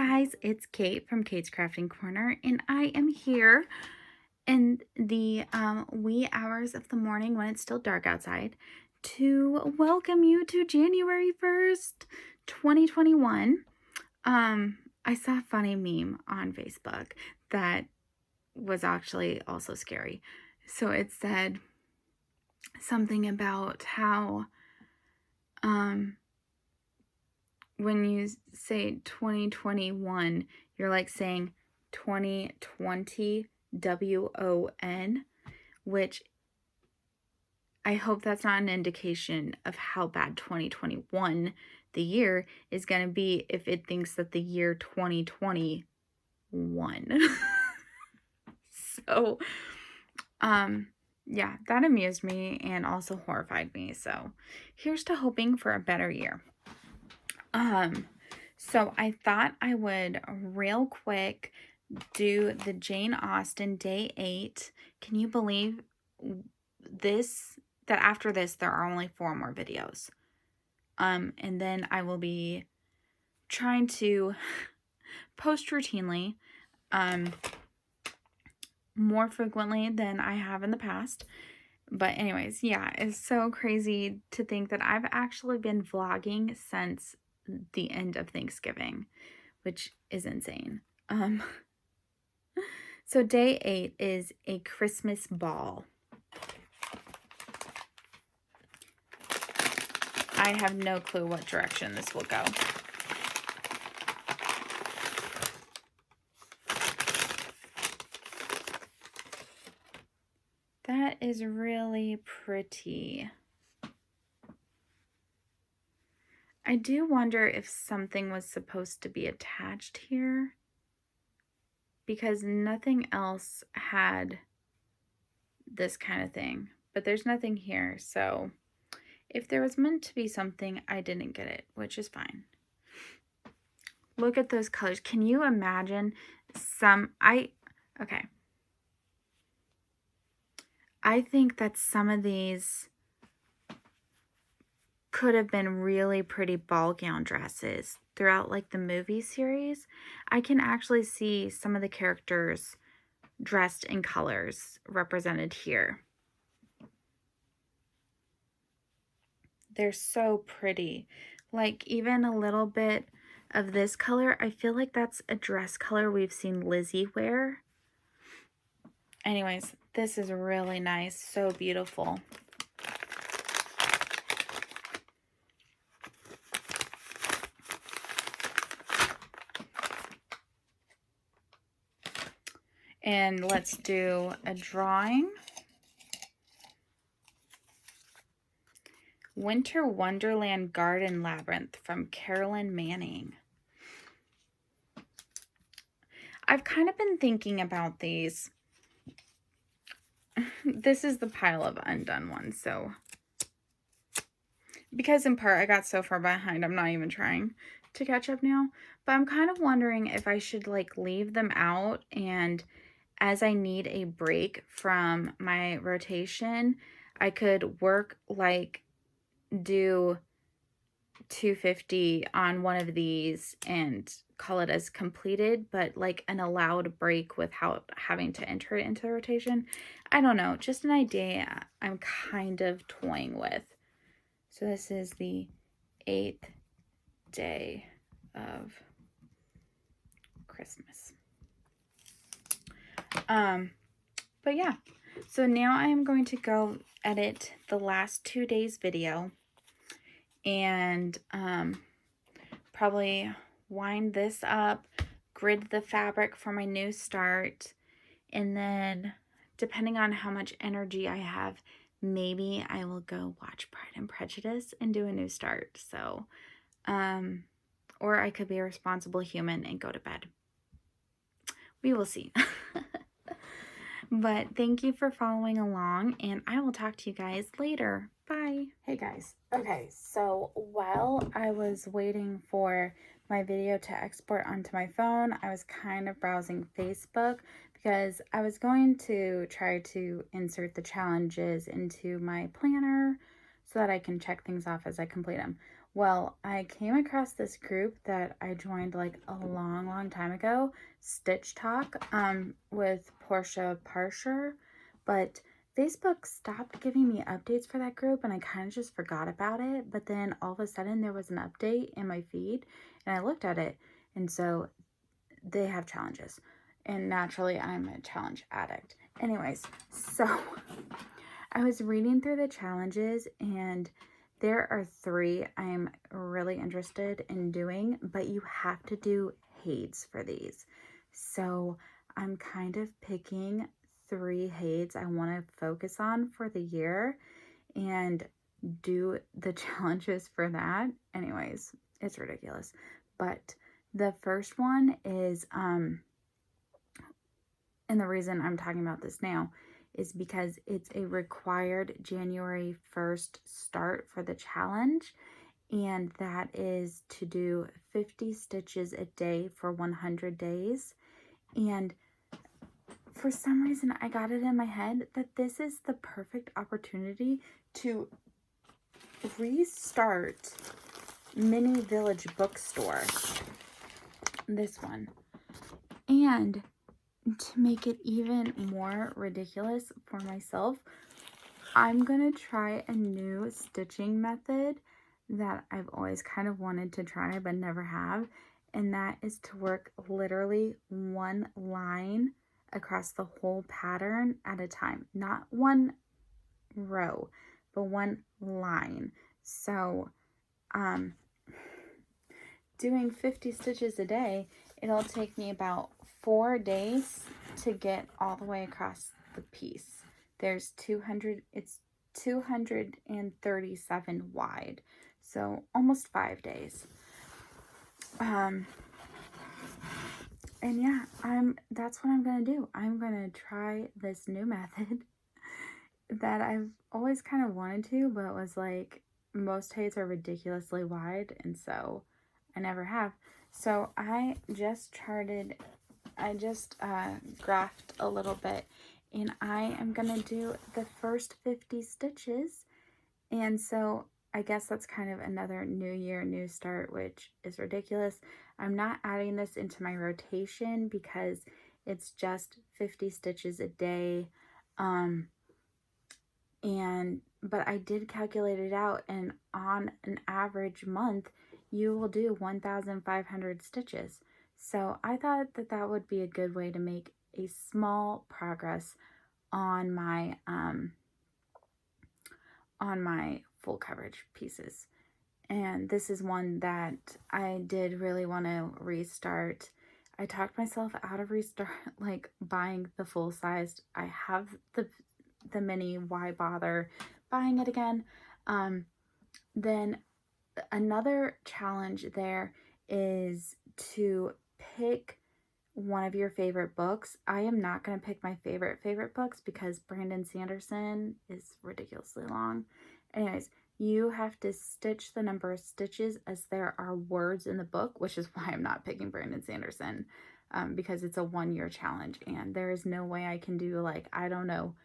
guys, it's Kate from Kate's Crafting Corner, and I am here in the wee hours of the morning when it's still dark outside to welcome you to January 1st, 2021. I saw a funny meme on Facebook that was actually also scary. So it said something about how when you say 2021, you're like saying 2020 WON, which I hope that's not an indication of how bad 2021, the year, is going to be if it thinks that the year 2021. So, yeah, that amused me and also horrified me. So here's to hoping for a better year. So I thought I would real quick do the Jane Austen Day 8. Can you believe this? That after this, there are only 4 more videos. And then I will be trying to post routinely, more frequently than I have in the past. But anyways, yeah, it's so crazy to think that I've actually been vlogging since the end of Thanksgiving, which is insane. So day 8 is a Christmas ball. I have no clue what direction this will go. That is really pretty. I do wonder if something was supposed to be attached here, because nothing else had this kind of thing, but there's nothing here. So if there was meant to be something, I didn't get it, which is fine. Look at those colors. Can you imagine okay. I think that some of these could have been really pretty ball gown dresses throughout like the movie series. I can actually see some of the characters dressed in colors represented here. They're so pretty. Like even a little bit of this color, I feel like that's a dress color we've seen Lizzie wear. Anyways, this is really nice, so beautiful. And let's do a drawing. Winter Wonderland Garden Labyrinth from Carolyn Manning. I've kind of been thinking about these. This is the pile of undone ones, so because in part I got so far behind, I'm not even trying to catch up now. But I'm kind of wondering if I should like leave them out, and as I need a break from my rotation, I could work like do 250 on one of these and call it as completed, but like an allowed break without having to enter it into the rotation. I don't know, just an idea I'm kind of toying with. So this is the 8th day of Christmas. But yeah, so now I am going to go edit the last 2 days video and probably wind this up, grid the fabric for my new start, and then depending on how much energy I have, maybe I will go watch Pride and Prejudice and do a new start. So or I could be a responsible human and go to bed. We will see. But thank you for following along, and I will talk to you guys later. Bye. Hey guys. Okay, so while I was waiting for my video to export onto my phone, I was kind of browsing Facebook because I was going to try to insert the challenges into my planner so that I can check things off as I complete them. Well, I came across this group that I joined like a long time ago, Stitch Talk, with Portia Parcher, but Facebook stopped giving me updates for that group and I kind of just forgot about it. But then all of a sudden there was an update in my feed and I looked at it. And so they have challenges. And naturally, I'm a challenge addict. Anyways, so I was reading through the challenges and there are 3 I'm really interested in doing, but you have to do HAEDs for these. So I'm kind of picking 3 HAEDs I want to focus on for the year and do the challenges for that. Anyways, it's ridiculous. But the first one is, and the reason I'm talking about this now is because it's a required January 1st start for the challenge, and that is to do 50 stitches a day for 100 days. And for some reason, I got it in my head that this is the perfect opportunity to restart Mini Village Bookstore, this one. And to make it even more ridiculous for myself, I'm gonna try a new stitching method that I've always kind of wanted to try but never have, and that is to work literally one line across the whole pattern at a time. Not one row, but one line. So doing 50 stitches a day, it'll take me about 4 days to get all the way across the piece. There's 200, it's 237 wide, so almost 5 days. And yeah, that's what I'm gonna do. I'm gonna try this new method that I've always kind of wanted to, but was like, most HAEDs are ridiculously wide, and so I never have. So I just graphed a little bit, and I am gonna do the first 50 stitches. And so I guess that's kind of another new year, new start, which is ridiculous. I'm not adding this into my rotation because it's just 50 stitches a day. But I did calculate it out, and on an average month, you will do 1,500 stitches. So I thought that that would be a good way to make a small progress on my full coverage pieces. And this is one that I did really want to restart. I talked myself out of like buying the full sized. I have the mini, why bother buying it again? Then another challenge there is to pick one of your favorite books. I am not going to pick my favorite books because Brandon Sanderson is ridiculously long. Anyways, you have to stitch the number of stitches as there are words in the book, which is why I'm not picking Brandon Sanderson, because it's a 1-year challenge and there is no way I can do, like, I don't know,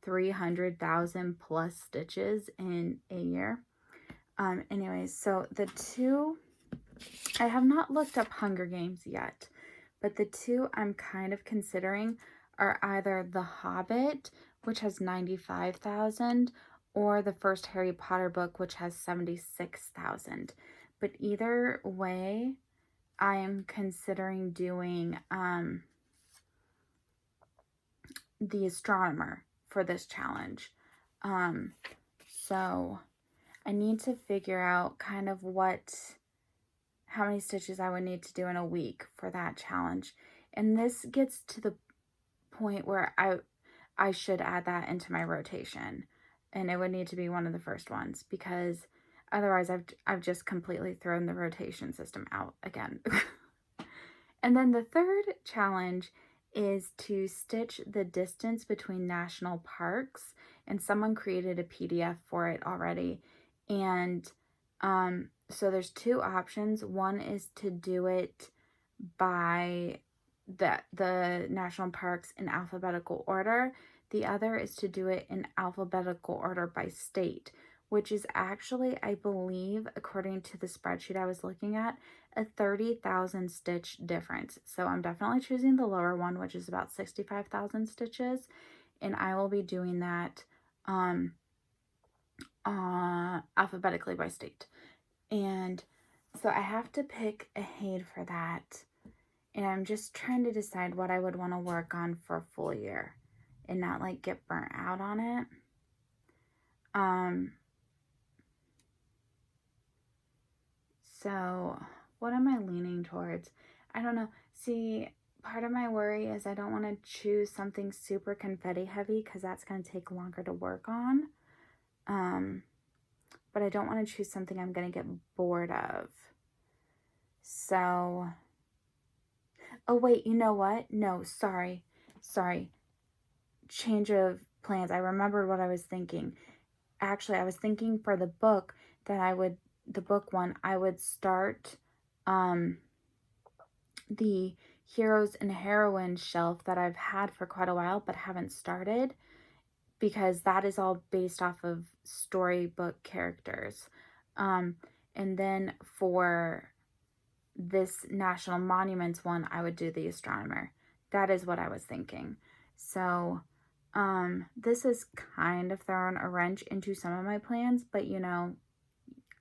300,000 plus stitches in a year. Anyways, so the 2, I have not looked up Hunger Games yet, but the 2 I'm kind of considering are either The Hobbit, which has 95,000, or the first Harry Potter book, which has 76,000. But either way, I am considering doing The Astronomer for this challenge. So I need to figure out kind of how many stitches I would need to do in a week for that challenge. And this gets to the point where I should add that into my rotation, and it would need to be one of the first ones, because otherwise I've just completely thrown the rotation system out again. And then the third challenge is to stitch the distance between national parks, and someone created a PDF for it already. And so there's 2 options. One is to do it by the national parks in alphabetical order. The other is to do it in alphabetical order by state, which is actually, I believe, according to the spreadsheet I was looking at, a 30,000 stitch difference. So I'm definitely choosing the lower one, which is about 65,000 stitches, and I will be doing that alphabetically by state. And so I have to pick a HAED for that, and I'm just trying to decide what I would want to work on for a full year and not like get burnt out on it. So what am I leaning towards? I don't know. See, part of my worry is I don't want to choose something super confetti heavy because that's going to take longer to work on. But I don't want to choose something I'm going to get bored of. So, oh wait, you know what? No, sorry. Change of plans. I remembered what I was thinking. Actually, I was thinking for the book that the book one, I would start the Heroes and Heroines shelf that I've had for quite a while but haven't started, because that is all based off of storybook characters. And then for this National Monuments one, I would do the Astronomer. That is what I was thinking. So this has kind of thrown a wrench into some of my plans, but you know,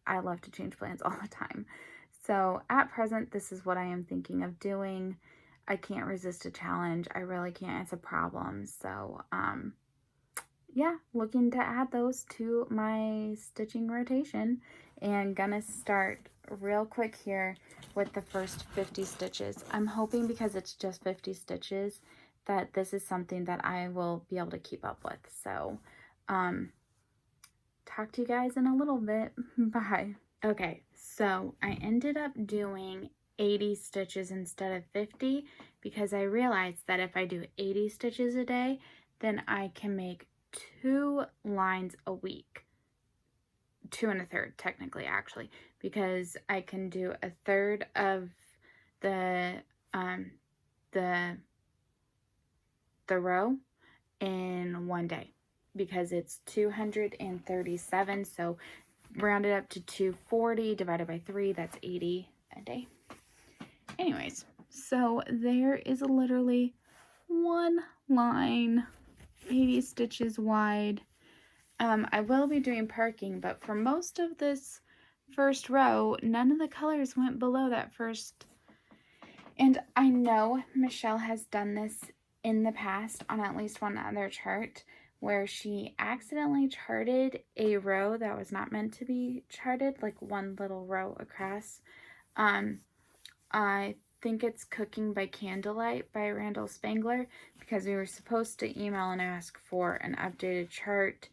I love to change plans all the time. So at present, this is what I am thinking of doing. I can't resist a challenge. I really can't. It's a problem. So yeah, looking to add those to my stitching rotation, and gonna start real quick here with the first 50 stitches. I'm hoping because it's just 50 stitches that this is something that I will be able to keep up with. So talk to you guys in a little bit. Bye. Okay, so I ended up doing 80 stitches instead of 50 because I realized that if I do 80 stitches a day, then I can make 2 lines a week. 2 1/3 technically, actually, because I can do a third of the row in one day because it's 237. So rounded up to 240 divided by 3, that's 80 a day. Anyways, so there is literally one line, 80 stitches wide. I will be doing parking, but for most of this first row, none of the colors went below that first. And I know Michelle has done this in the past on at least one other chart, where she accidentally charted a row that was not meant to be charted, like one little row across. I think it's Cooking by Candlelight by Randall Spangler, because we were supposed to email and ask for an updated chart,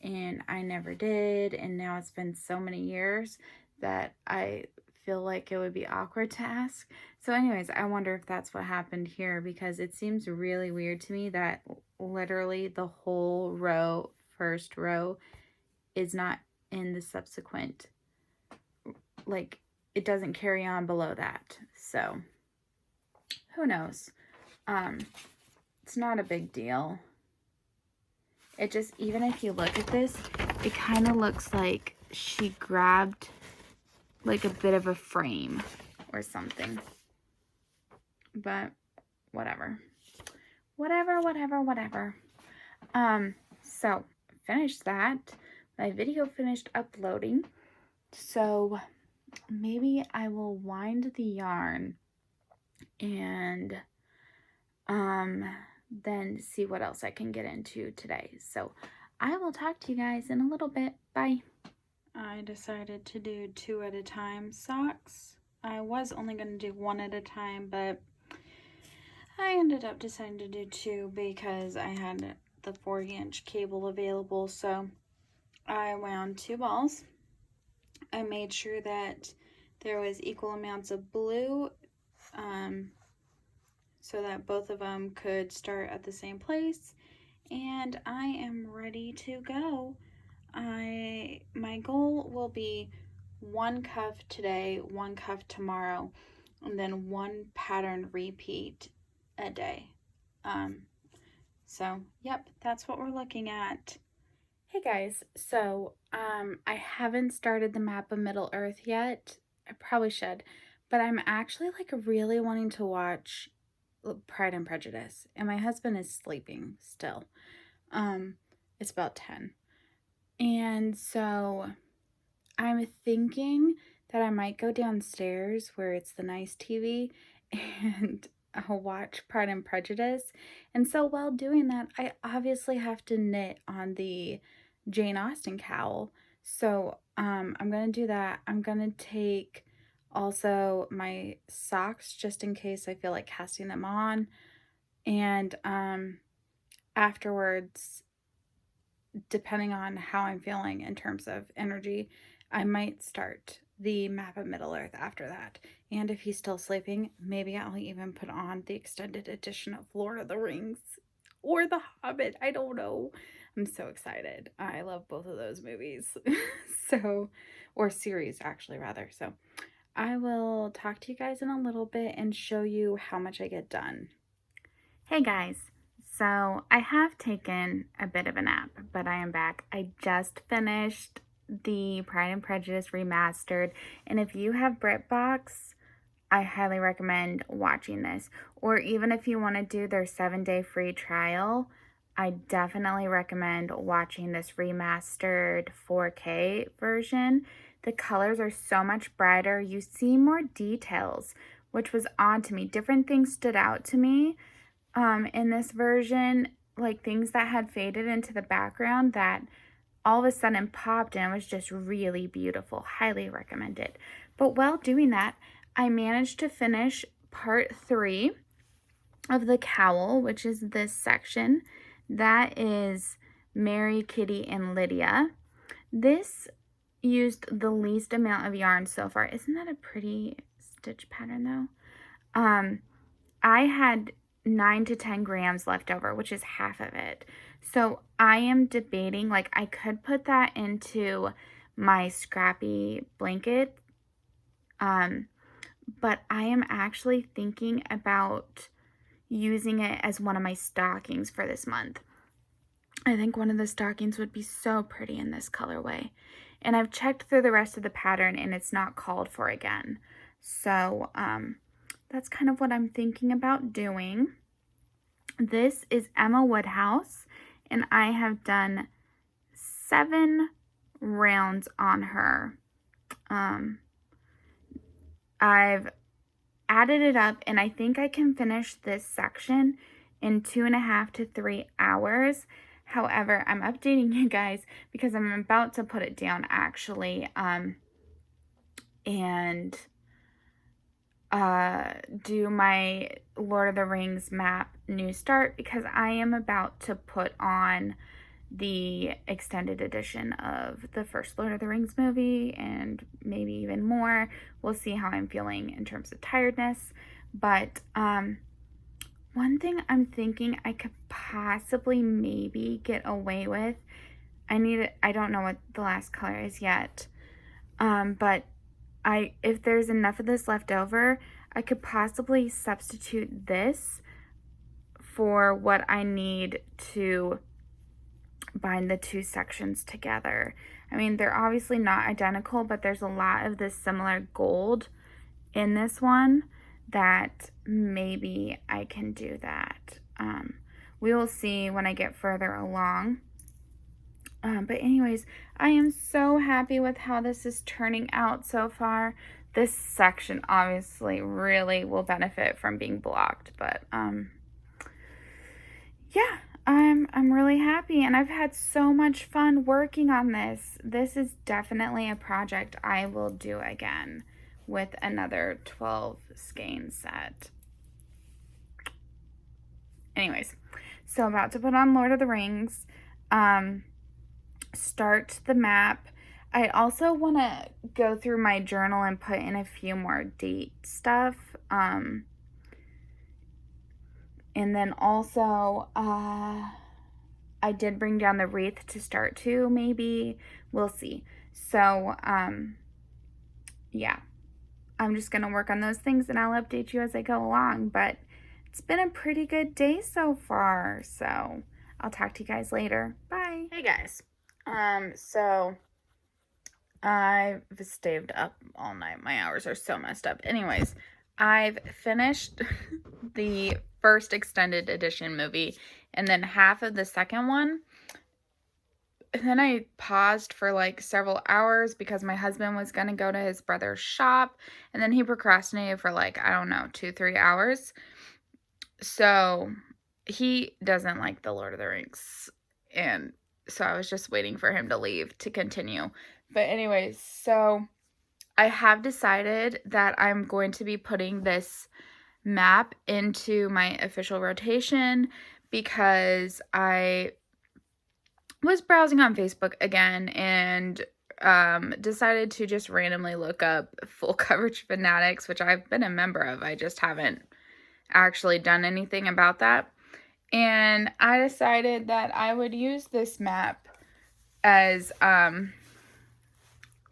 and I never did, and now it's been so many years that I feel like it would be awkward to ask. So anyways, I wonder if that's what happened here, because it seems really weird to me that literally the whole row, first row, is not in the subsequent, like, it doesn't carry on below that. So who knows? It's not a big deal. It just, even if you look at this, it kind of looks like she grabbed like a bit of a frame or something. But whatever. So finished that. My video finished uploading. So maybe I will wind the yarn and then see what else I can get into today. So I will talk to you guys in a little bit. Bye. I decided to do 2 at a time socks. I was only going to do 1 at a time, but I ended up deciding to do 2 because I had the 40-inch cable available. So I wound 2 balls. I made sure that there was equal amounts of blue, so that both of them could start at the same place, and I am ready to go. My goal will be 1 cuff today, 1 cuff tomorrow, and then 1 pattern repeat a day. So yep, that's what we're looking at. Hey guys, so I haven't started the map of Middle Earth yet. I probably should, but I'm actually like really wanting to watch Pride and Prejudice, and my husband is sleeping still. Um, it's about 10. And so I'm thinking that I might go downstairs where it's the nice TV and I'll watch Pride and Prejudice. And so while doing that, I obviously have to knit on the Jane Austen cowl. So I'm going to do that. I'm going to take also my socks just in case I feel like casting them on. And afterwards, depending on how I'm feeling in terms of energy, I might start the map of Middle Earth after that. And if he's still sleeping, maybe I'll even put on the extended edition of Lord of the Rings or The Hobbit. I don't know. I'm so excited. I love both of those movies. So, or series actually, rather. So, I will talk to you guys in a little bit and show you how much I get done. Hey guys, so I have taken a bit of a nap, but I am back. I just finished the Pride and Prejudice remastered, and if you have BritBox, I highly recommend watching this. Or even if you want to do their 7-day free trial, I definitely recommend watching this remastered 4K version. The colors are so much brighter. You see more details, which was odd to me. Different things stood out to me in this version, like things that had faded into the background that all of a sudden popped and was just really beautiful. Highly recommend it. But while doing that, I managed to finish part 3 of the cowl, which is this section. That is Mary, Kitty, and Lydia. This used the least amount of yarn so far. Isn't that a pretty stitch pattern though? I had 9 to 10 grams left over, which is half of it. So I am debating, like I could put that into my scrappy blanket, but I am actually thinking about using it as one of my stockings for this month. I think one of the stockings would be so pretty in this colorway. And I've checked through the rest of the pattern and it's not called for again. So that's kind of what I'm thinking about doing. This is Emma Woodhouse, and I have done 7 rounds on her. I've added it up, and I think I can finish this section in 2.5 to 3 hours. However, I'm updating you guys because I'm about to put it down actually, and do my Lord of the Rings map new start because I am about to put on the extended edition of the first Lord of the Rings movie and maybe even more. We'll see how I'm feeling in terms of tiredness. But one thing I'm thinking I could possibly maybe get away with, I don't know what the last color is yet, but if there's enough of this left over, I could possibly substitute this for what I need to bind the 2 sections together. I mean, they're obviously not identical, but there's a lot of this similar gold in this one that maybe I can do that. We will see when I get further along. But anyways, I am so happy with how this is turning out so far. This section obviously really will benefit from being blocked, but yeah, I'm really happy and I've had so much fun working on this. This is definitely a project I will do again with another 12 skein set. Anyways, so about to put on Lord of the Rings. Start the map. I also want to go through my journal and put in a few more date stuff. And then also, I did bring down the wreath to start too, maybe. We'll see. So, yeah. I'm just going to work on those things and I'll update you as I go along. But it's been a pretty good day so far. So, I'll talk to you guys later. Bye. Hey guys. So I've stayed up all night. My hours are so messed up. Anyways, I've finished the first extended edition movie and then half of the second one. And then I paused for like several hours because my husband was going to go to his brother's shop. And then he procrastinated for like, I don't know, 2-3 hours. So he doesn't like the Lord of the Rings. And so I was just waiting for him to leave to continue. But anyways, so I have decided that I'm going to be putting this map into my official rotation because I was browsing on Facebook again and decided to just randomly look up Full Coverage Fanatics, which I've been a member of. I just haven't actually done anything about that. And I decided that I would use this map as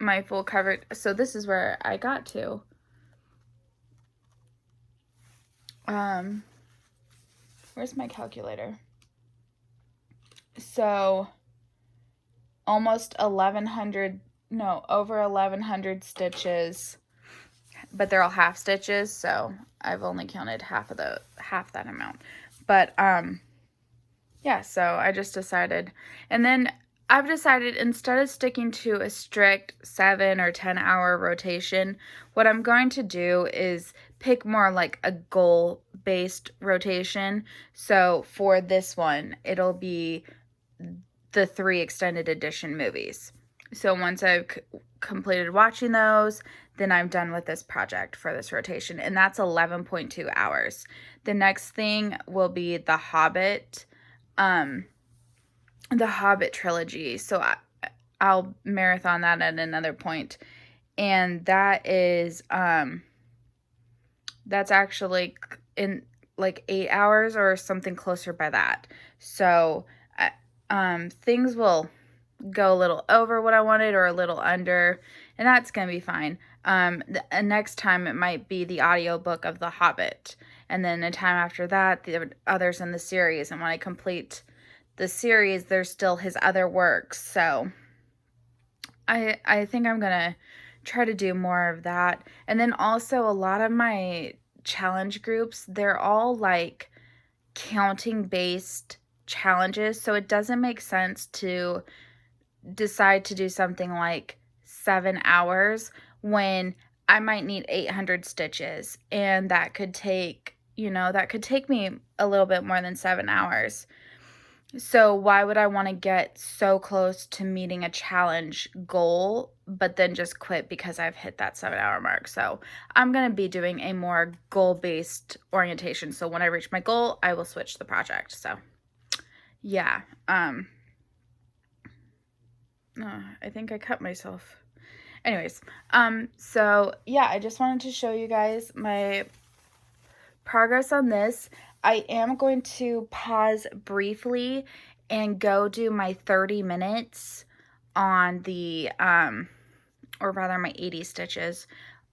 my full coverage. So this is where I got to. Where's my calculator? So almost 1,100, no, over 1,100 stitches, but they're all half stitches, so I've only counted half that amount. But yeah, so I just decided, and then I've decided instead of sticking to a strict 7 or 10 hour rotation, what I'm going to do is pick more like a goal based rotation. So for this one, it'll be the 3 extended edition movies. So once I've completed watching those, then I'm done with this project for this rotation, and that's 11.2 hours. The next thing will be The Hobbit trilogy. So I'll marathon that at another point. And that is, that's actually in like 8 hours or something closer by that. So, things will go a little over what I wanted or a little under, and that's going to be fine. Next time it might be the audiobook of The Hobbit, and then a time after that, the others in the series. And when I complete the series, there's still his other works. So I think I'm going to try to do more of that. And then also a lot of my challenge groups, they're all like counting based challenges. So it doesn't make sense to decide to do something like 7 hours when I might need 800 stitches, and that could take me a little bit more than 7 hours. So why would I want to get so close to meeting a challenge goal but then just quit because I've hit that 7 hour mark? So I'm going to be doing a more goal-based orientation. So when I reach my goal, I will switch the project. So yeah, I think I cut myself. Anyways, so yeah, I just wanted to show you guys my progress on this. I am going to pause briefly and go do my 30 minutes on the, or rather my 80 stitches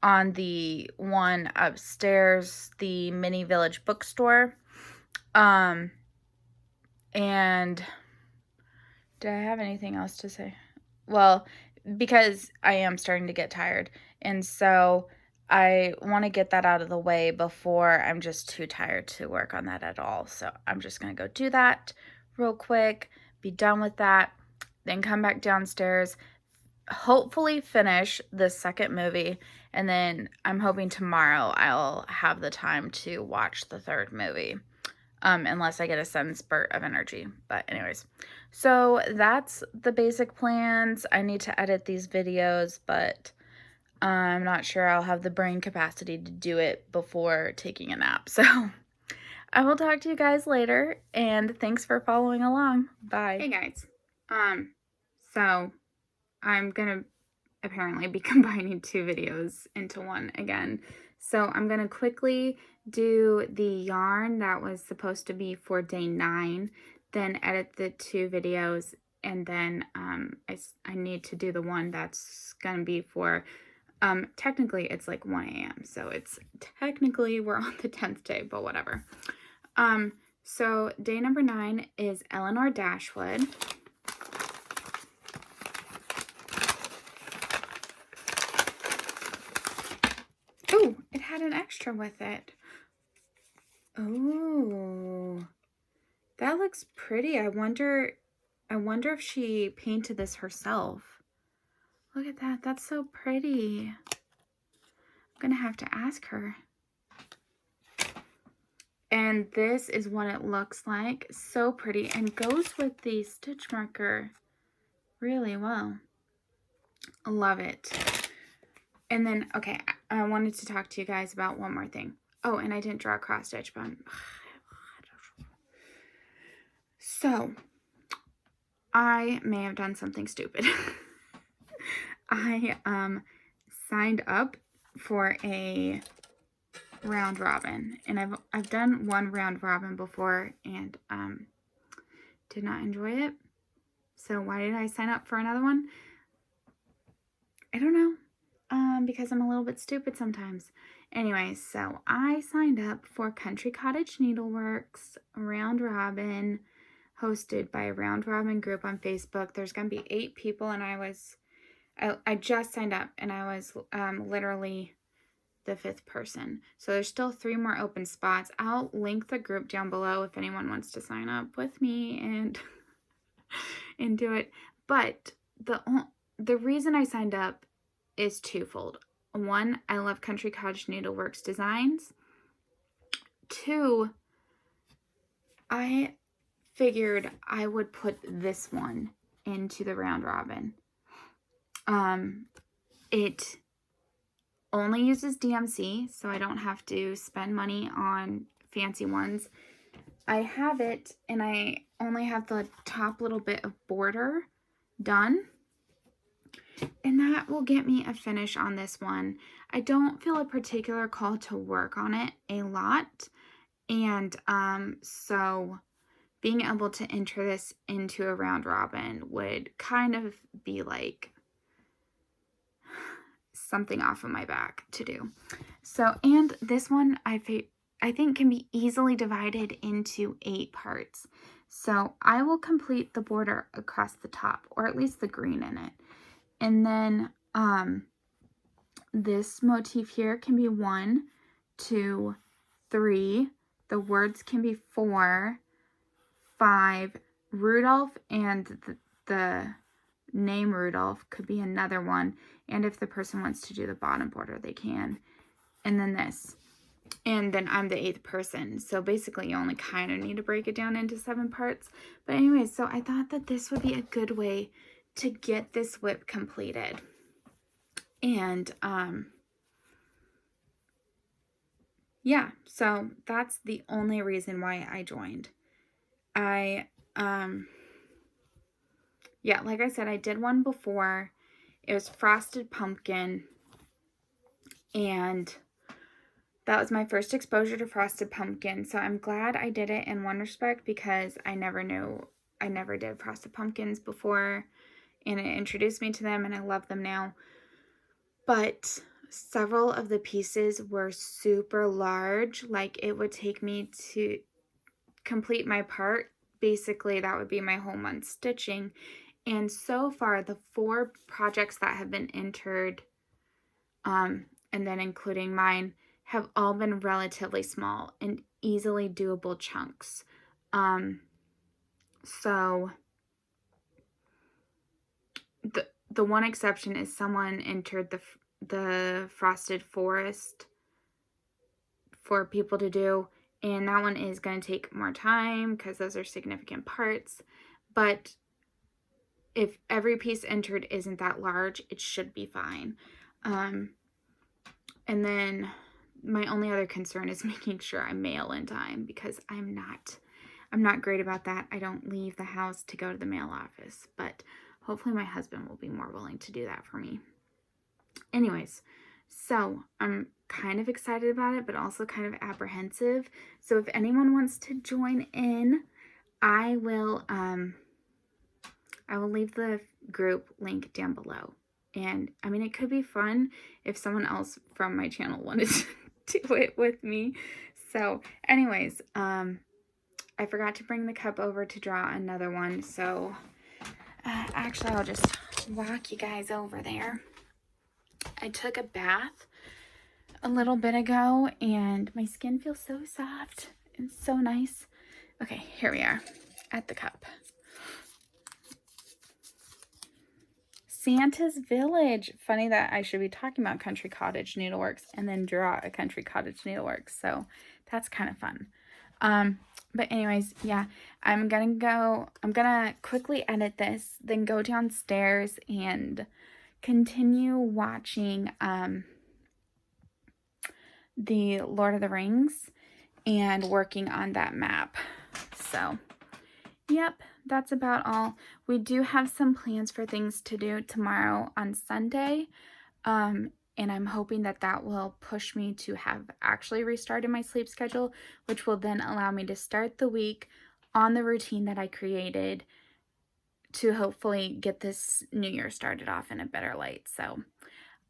on the one upstairs, the Mini Village bookstore. And did I have anything else to say? Well, because I am starting to get tired, and so I want to get that out of the way before I'm just too tired to work on that at all. So I'm just going to go do that real quick, be done with that, then come back downstairs, hopefully finish the second movie, and then I'm hoping tomorrow I'll have the time to watch the third movie. Unless I get a sudden spurt of energy. But anyways, so that's the basic plans. I need to edit these videos, but I'm not sure I'll have the brain capacity to do it before taking a nap. So I will talk to you guys later, and thanks for following along. Bye. Hey guys. So I'm gonna apparently be combining 2 videos into one again. So I'm gonna quickly do the yarn that was supposed to be for day 9, then edit the 2 videos, and then I need to do the one that's gonna be for technically it's like 1 a.m. so it's technically we're on the 10th day, but whatever. So day number 9 is Eleanor Dashwood. had an extra with it. Oh, that looks pretty. I wonder if she painted this herself. Look at that. That's so pretty. I'm gonna have to ask her. And this is what it looks like. So pretty, and goes with the stitch marker really well. I love it. And then, okay, I wanted to talk to you guys about one more thing. Oh, and I didn't draw a cross stitch, but so I may have done something stupid. I signed up for a round robin, and I've done one round robin before and did not enjoy it. So why did I sign up for another one? I don't know. Because I'm a little bit stupid sometimes. Anyways, so I signed up for Country Cottage Needleworks Round Robin, hosted by a Round Robin group on Facebook. There's gonna be 8 people, and I just signed up, and I was literally the 5th person. So there's still 3 more open spots. I'll link the group down below if anyone wants to sign up with me and and do it. But the reason I signed up is twofold. 1, I love Country Cottage Needleworks designs. 2, I figured I would put this one into the round robin. It only uses DMC, so I don't have to spend money on fancy ones. I have it, and I only have the top little bit of border done. And that will get me a finish on this one. I don't feel a particular call to work on it a lot. And so being able to enter this into a round robin would kind of be like something off of my back to do. So, and this one I think can be easily divided into 8 parts. So I will complete the border across the top, or at least the green in it. And then this motif here can be 1, 2, 3. The words can be 4, 5. Rudolph and the name Rudolph could be another one. And if the person wants to do the bottom border, they can. And then this. And then I'm the 8th person. So basically you only kind of need to break it down into 7 parts. But anyways, so I thought that this would be a good way to get this whip completed. And yeah, so that's the only reason why I joined. Yeah, like I said, I did one before. It was Frosted Pumpkin, and that was my first exposure to Frosted Pumpkin. So I'm glad I did it in one respect, because I never did Frosted Pumpkins before, and it introduced me to them, and I love them now. But several of the pieces were super large. Like, it would take me to complete my part. Basically, that would be my whole month stitching. And so far, the 4 projects that have been entered, and then including mine, have all been relatively small and easily doable chunks. So the one exception is someone entered the Frosted Forest for people to do, and that one is going to take more time because those are significant parts. But if every piece entered isn't that large, it should be fine. And then my only other concern is making sure I mail in time, because I'm not great about that. I don't leave the house to go to the mail office, but hopefully my husband will be more willing to do that for me. Anyways, so I'm kind of excited about it, but also kind of apprehensive. So if anyone wants to join in, I will leave the group link down below. And I mean, it could be fun if someone else from my channel wanted to do it with me. So anyways, I forgot to bring the cup over to draw another one. So actually, I'll just walk you guys over there. I took a bath a little bit ago and my skin feels so soft and so nice. Okay, here we are at the cup. Santa's Village. Funny that I should be talking about Country Cottage Needleworks and then draw a Country Cottage Needleworks. So that's kind of fun. But anyways, yeah, I'm gonna quickly edit this, then go downstairs and continue watching the Lord of the Rings and working on that map. So, yep, that's about all. We do have some plans for things to do tomorrow on Sunday. And I'm hoping that that will push me to have actually restarted my sleep schedule, which will then allow me to start the week on the routine that I created to hopefully get this new year started off in a better light. So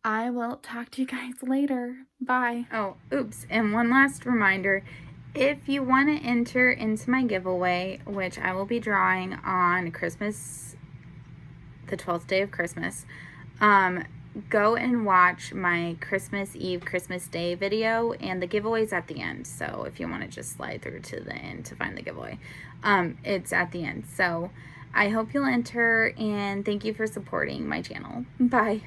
I will talk to you guys later. Bye. Oh, oops. And one last reminder, if you want to enter into my giveaway, which I will be drawing on Christmas, the 12th day of Christmas, go and watch my Christmas Eve, Christmas Day video, and the giveaway's at the end. So if you want to just slide through to the end to find the giveaway, it's at the end. So I hope you'll enter, and thank you for supporting my channel. Bye.